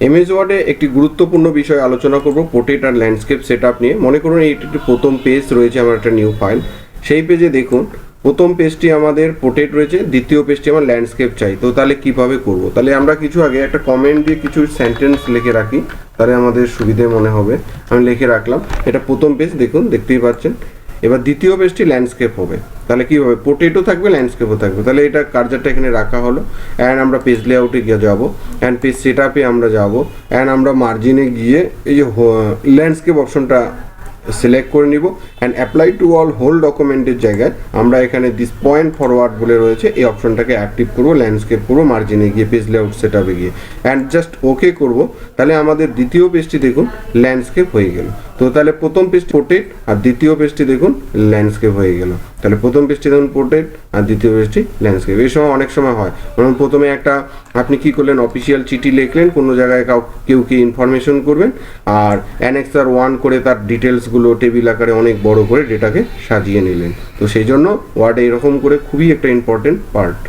MS ওয়ার্ডে একটি গুরুত্বপূর্ণ বিষয় আলোচনা করব, পোর্ট্রেট আর ল্যান্ডস্কেপ সেটআপ নিয়ে। মনে করুন এইটি একটি প্রথম পেজ রয়েছে, আমার একটা নিউ ফাইল। সেই পেজে দেখুন প্রথম পেজটি আমাদের পোর্ট্রেট রয়েছে, দ্বিতীয় পেজটি আমার ল্যান্ডস্কেপ চাই। তো তাহলে কিভাবে করব? তাহলে আমরা কিছু আগে একটা কমেন্ট দিয়ে কিছু সেন্টেন্স লিখে রাখি, তাহলে আমাদের সুবিধে মনে হবে। আমি লিখে রাখলাম, এটা প্রথম পেজ, দেখুন দেখতেই পাচ্ছেন। এবার দ্বিতীয় পেজটি ল্যান্ডস্কেপ হবে। তাহলে কী হবে? পোর্ট্রেটও থাকবে, ল্যান্ডস্কেপও থাকবে। তাহলে এটা কার্জারটা এখানে রাখা হলো। অ্যান্ড আমরা পেজ লেআউটে গিয়ে যাবো, অ্যান্ড পেজ সেটআপে আমরা যাব, অ্যান্ড আমরা মার্জিনে গিয়ে এই যে ল্যান্ডস্কেপ অপশনটা সিলেক্ট করে নিব, and apply to all whole ডকুমেন্টের জায়গায় আমরা এখানে দিস পয়েন্ট ফরওয়ার্ড বলে রয়েছে, এই অপশনটাকে অ্যাক্টিভ করবো, ল্যান্ডস্কেপ করবো মার্জিনে গিয়ে, পেজ লেআউট সেটআপে গিয়ে, অ্যান্ড জাস্ট ওকে করব। তাহলে আমাদের দ্বিতীয় পেজটি দেখুন ল্যান্ডস্কেপ হয়ে গেল। তো তাহলে প্রথম পেজটি পোর্ট্রেট আর দ্বিতীয় পেজটি দেখুন ল্যান্ডস্কেপ হয়ে গেল। তাহলে প্রথম পেজটি দেখুন পোর্ট্রেট আর দ্বিতীয় পেজটি ল্যান্ডস্কেপ। এই সময় অনেক সময় হয়, যেমন প্রথমে একটা আপনি কি করলেন, অফিসিয়াল চিঠি লিখলেন, কোনো জায়গায় কেউ কি ইনফরমেশন করবেন, আর অ্যানেক্সার 1 করে তার ডিটেলসগুলো টেবিল আকারে অনেক বড় করে ডেটাকে সাজিয়ে নিলেন। তো সেই জন্য ওয়ার্ড এরকম করে খুবই একটা ইম্পর্টেন্ট পার্ট।